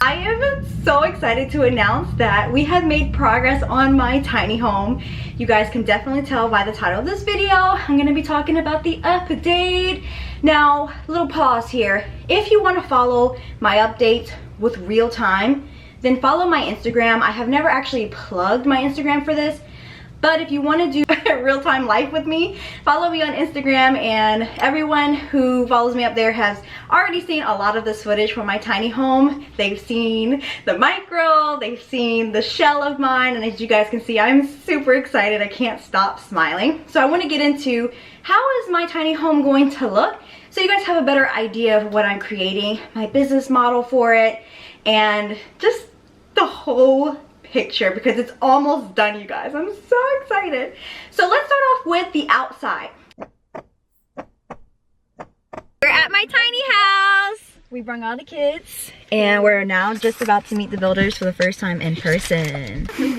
I am so excited to announce that we have made progress on my tiny home. You guys can definitely tell by the title of this video, I'm gonna be talking about the update. Now, little pause here. If you wanna follow my updates with real time, then follow my Instagram. I have never actually plugged my Instagram for this, but if you want to do real-time life with me, follow me on Instagram, and everyone who follows me up there has already seen a lot of this footage from my tiny home. They've seen the micro, they've seen the shell of mine, and as you guys can see, I'm super excited. I can't stop smiling. So I want to get into how is my tiny home going to look, so you guys have a better idea of what I'm creating, my business model for it, and just the whole picture, because it's almost done, you guys. I'm so excited. So let's start off with the outside. We're at my tiny house. We brought all the kids, and we're now just about to meet the builders for the first time in person. Hey,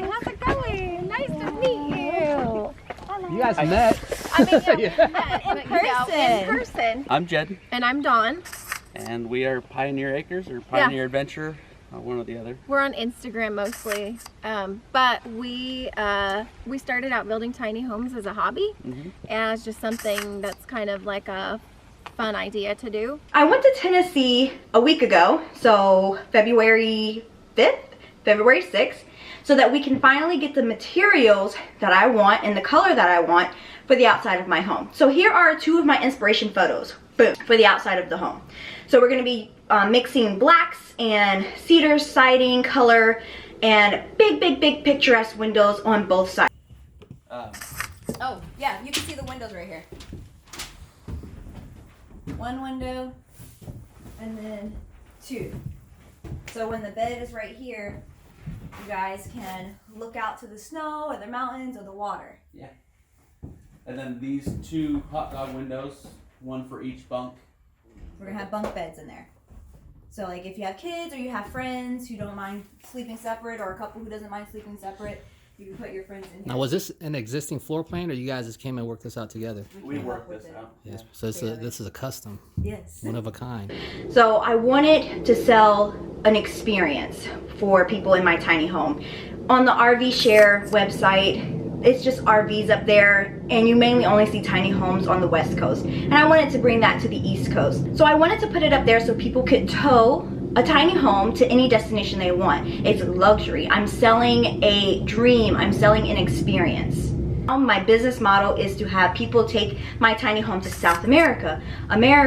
how's it going? Nice to meet you. You guys met. I mean, yeah, in person. In person. I'm Jed. And I'm Dawn. And we are Pioneer Acres or Pioneer Adventure, one or the other. We're on Instagram mostly, but we started out building tiny homes as a hobby, and it's just something that's kind of like a fun idea to do. I went to Tennessee a week ago, so February 5th, February 6th, so that we can finally get the materials that I want and the color that I want for the outside of my home. So here are two of my inspiration photos, boom, for the outside of the home. So we're going to be mixing blacks and cedar siding color and big picturesque windows on both sides. Oh yeah, you can see the windows right here. One window and then two. So when the bed is right here, you guys can look out to the snow or the mountains or the water. Yeah. And then these two hot dog windows, one for each bunk. We're gonna have bunk beds in there. So like if you have kids or you have friends who don't mind sleeping separate, or a couple who doesn't mind sleeping separate, you can put your friends in here. Now, was this an existing floor plan, or you guys just came and worked this out together? We worked this out. Yes. So this is a custom. Yes. One of a kind. So I wanted to sell an experience for people in my tiny home. On the RVshare website, it's just RVs up there, and you mainly only see tiny homes on the West Coast. And I wanted to bring that to the East Coast. So I wanted to put it up there so people could tow a tiny home to any destination they want. It's luxury. I'm selling a dream. I'm selling an experience. My business model is to have people take my tiny home to South America,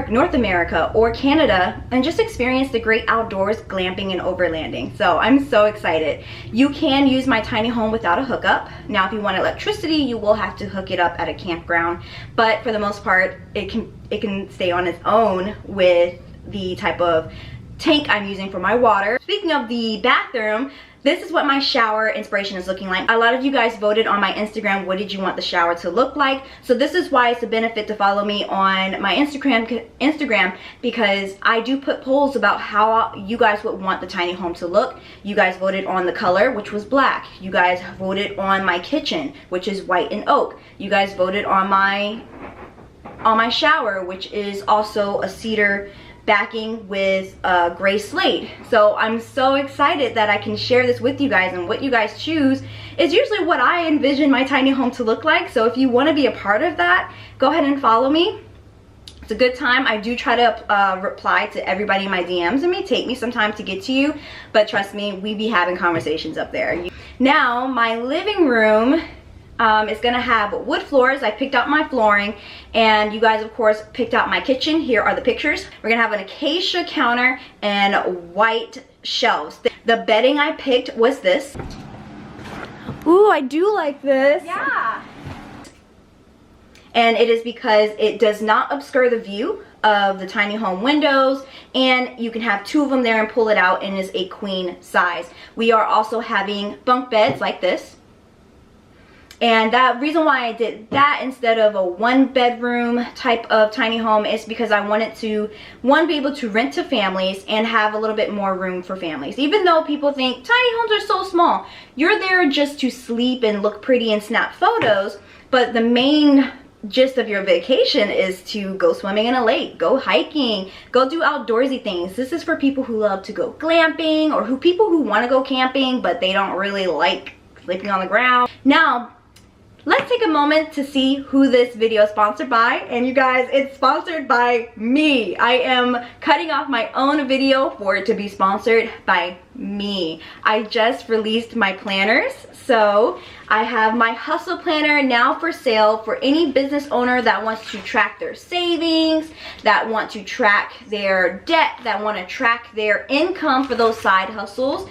North America, or Canada, and just experience the great outdoors, glamping and overlanding. So I'm so excited. You can use my tiny home without a hookup. Now, if you want electricity, you will have to hook it up at a campground, but for the most part, it can stay on its own with the type of tank I'm using for my water. Speaking of the bathroom, this is what my shower inspiration is looking like. A lot of you guys voted on my Instagram, what did you want the shower to look like? So this is why it's a benefit to follow me on my Instagram, because I do put polls about how you guys would want the tiny home to look. You guys voted on the color, which was black. You guys voted on my kitchen, which is white and oak. You guys voted on my shower, which is also a cedar backing with gray slate. So I'm so excited that I can share this with you guys, and what you guys choose is usually what I envision my tiny home to look like. So if you want to be a part of that, go ahead and follow me. It's a good time. I do try to reply to everybody in my DMs. It may take me some time to get to you, but trust me, we be having conversations up there. Now, my living room is gonna have wood floors. I picked out my flooring, and you guys of course picked out my kitchen. Here are the pictures. We're gonna have an acacia counter and white shelves. The bedding I picked was this. Ooh, I do like this. Yeah. And it is because it does not obscure the view of the tiny home windows, and you can have two of them there and pull it out, and it is a queen size. We are also having bunk beds like this. And that reason why I did that instead of a one bedroom type of tiny home is because I wanted to, one, be able to rent to families and have a little bit more room for families. Even though people think tiny homes are so small, you're there just to sleep and look pretty and snap photos, but the main gist of your vacation is to go swimming in a lake, go hiking, go do outdoorsy things. This is for people who love to go glamping, or people who want to go camping but they don't really like sleeping on the ground. Now, let's take a moment to see who this video is sponsored by. And you guys, it's sponsored by me. I am cutting off my own video for it to be sponsored by me. I just released my planners. So I have my hustle planner now for sale for any business owner that wants to track their savings, that want to track their debt, that want to track their income for those side hustles.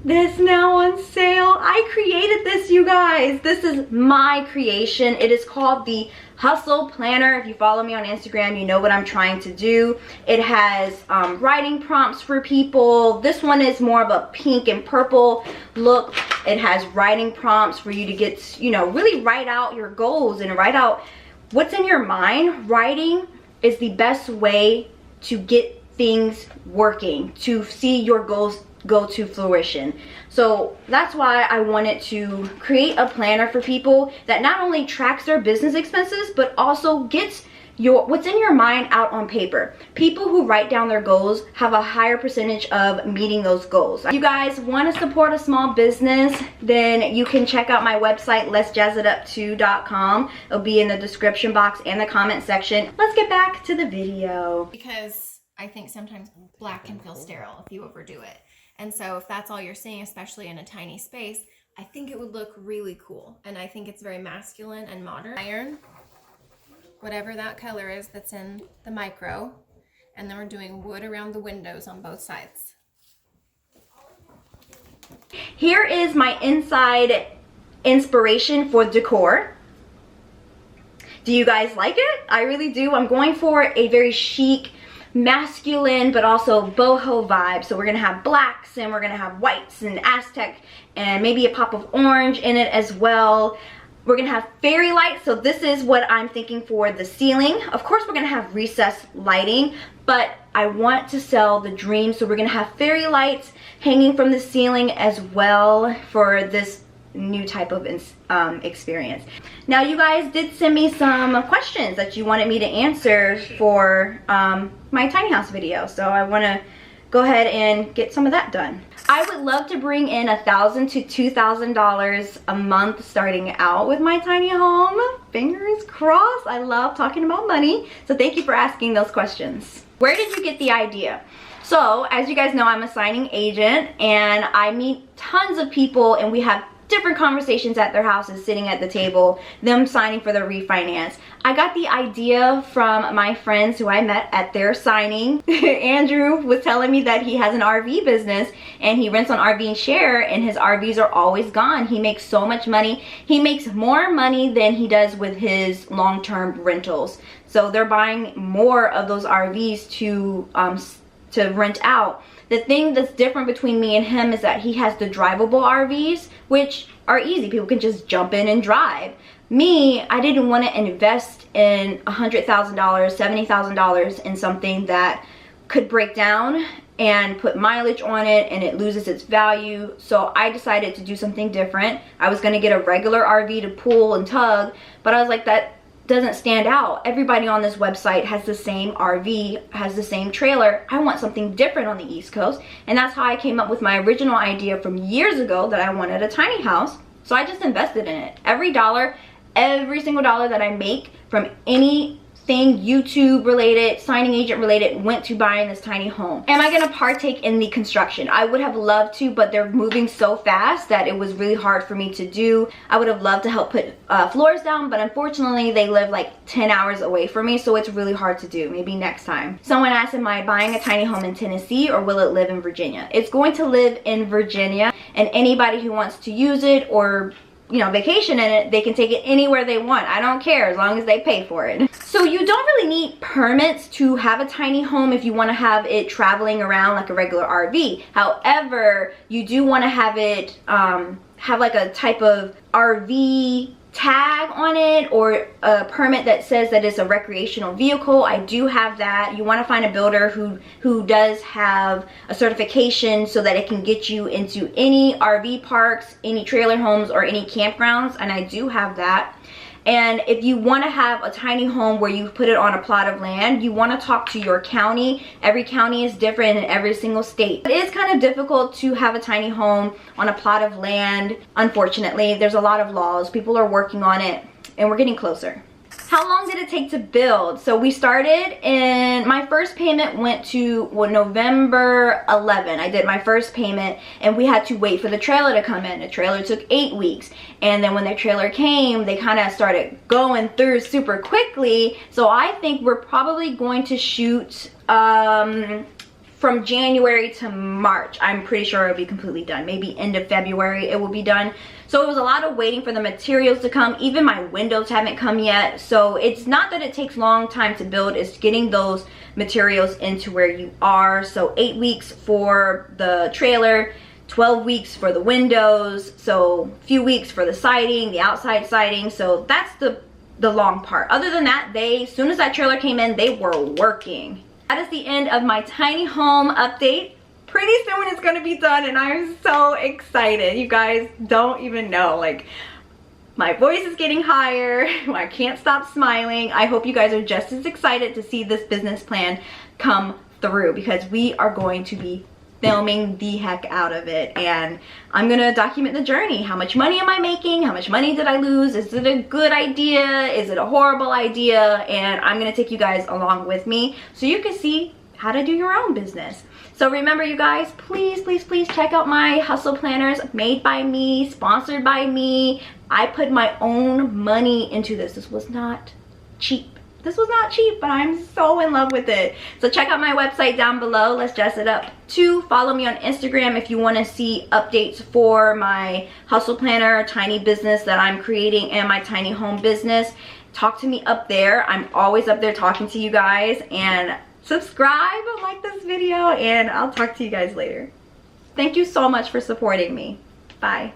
This now on sale. I created this, you guys. This is my creation. It is called the Hustle Planner. If you follow me on Instagram, you know what I'm trying to do. It has writing prompts for people. This one is more of a pink and purple look. It has writing prompts for you to get, you know, really write out your goals and write out what's in your mind. Writing is the best way to get things working, to see your goals go to fruition. So that's why I wanted to create a planner for people that not only tracks their business expenses but also gets what's in your mind out on paper. People who write down their goals have a higher percentage of meeting those goals. If you guys want to support a small business, then you can check out my website, letsjazzitup2.com. It'll be in the description box and the comment section. Let's get back to the video. Because I think sometimes black can feel sterile if you overdo it. And so if that's all you're seeing, especially in a tiny space, I think it would look really cool. And I think it's very masculine and modern. Iron, whatever that color is that's in the micro. And then we're doing wood around the windows on both sides. Here is my inside inspiration for decor. Do you guys like it? I really do. I'm going for a very chic, masculine but also boho vibe. So we're gonna have blacks and we're gonna have whites and Aztec and maybe a pop of orange in it as well. We're gonna have fairy lights. So this is what I'm thinking for the ceiling. Of course we're gonna have recessed lighting, but I want to sell the dream. So we're gonna have fairy lights hanging from the ceiling as well for this new type of experience. Now you guys did send me some questions that you wanted me to answer for my tiny house video, so I want to go ahead and get some of that done. I would love to bring in $1,000 to $2,000 a month starting out with my tiny home. Fingers crossed. I love talking about money, so thank you for asking those questions. Where did you get the idea? So as you guys know, I'm a signing agent and I meet tons of people and we have different conversations at their houses, sitting at the table, them signing for their refinance. I got the idea from my friends who I met at their signing. Andrew was telling me that he has an RV business and he rents on RVshare and his RVs are always gone. He makes so much money. He makes more money than he does with his long-term rentals. So they're buying more of those RVs to rent out. The thing that's different between me and him is that he has the drivable RVs, which are easy. People can just jump in and drive. Me, I didn't want to invest in $100,000, $70,000 in something that could break down and put mileage on it and it loses its value. So I decided to do something different. I was going to get a regular RV to pull and tug, but I was like, that doesn't stand out. Everybody on this website has the same RV, has the same trailer. I want something different on the East Coast, and that's how I came up with my original idea from years ago that I wanted a tiny house. So I just invested in it. Every single dollar that I make from anything YouTube related, signing agent related, went to buying this tiny home. Am I gonna partake in the construction? I would have loved to, but they're moving so fast that it was really hard for me to do. I would have loved to help put floors down, but unfortunately they live like 10 hours away from me, so it's really hard to do. Maybe next time. Someone asked, am I buying a tiny home in Tennessee or will it live in Virginia? It's going to live in Virginia, and anybody who wants to use it or vacation in it, they can take it anywhere they want. I don't care as long as they pay for it. So you don't really need permits to have a tiny home if you want to have it traveling around like a regular RV. However, you do want to have it have like a type of RV tag on it or a permit that says that it's a recreational vehicle. I do have that. You want to find a builder who does have a certification so that it can get you into any RV parks, any trailer homes, or any campgrounds, and I do have that. And if you want to have a tiny home where you put it on a plot of land, you want to talk to your county. Every county is different in every single state. It is kind of difficult to have a tiny home on a plot of land. Unfortunately, there's a lot of laws. People are working on it, and we're getting closer. How long did it take to build? So we started in, my first payment went to November 11. I did my first payment, and we had to wait for the trailer to come in. The trailer took 8 weeks, and then when the trailer came, they kind of started going through super quickly. So I think we're probably going to shoot from January to March. I'm pretty sure it'll be completely done. Maybe end of February it will be done. So it was a lot of waiting for the materials to come. Even my windows haven't come yet. So it's not that it takes long time to build, it's getting those materials into where you are. So 8 weeks for the trailer, 12 weeks for the windows, so a few weeks for the siding, the outside siding. So that's the long part. Other than that, as soon as that trailer came in, they were working. That is the end of my tiny home update. Pretty soon it's gonna be done, and I'm so excited. You guys don't even know, like, my voice is getting higher. I can't stop smiling. I hope you guys are just as excited to see this business plan come through, because we are going to be filming the heck out of it, and I'm gonna document the journey. How much money am I making? How much money did I lose? Is it a good idea? Is it a horrible idea? And I'm gonna take you guys along with me so you can see how to do your own business. So remember, you guys, please, please, please check out my hustle planners, made by me, sponsored by me. I put my own money into this. This was not cheap. This was not cheap, but I'm so in love with it. So check out my website down below. Let's dress it up. 2, follow me on Instagram if you want to see updates for my hustle planner, tiny business that I'm creating, and my tiny home business. Talk to me up there. I'm always up there talking to you guys. And subscribe, like this video, and I'll talk to you guys later. Thank you so much for supporting me. Bye.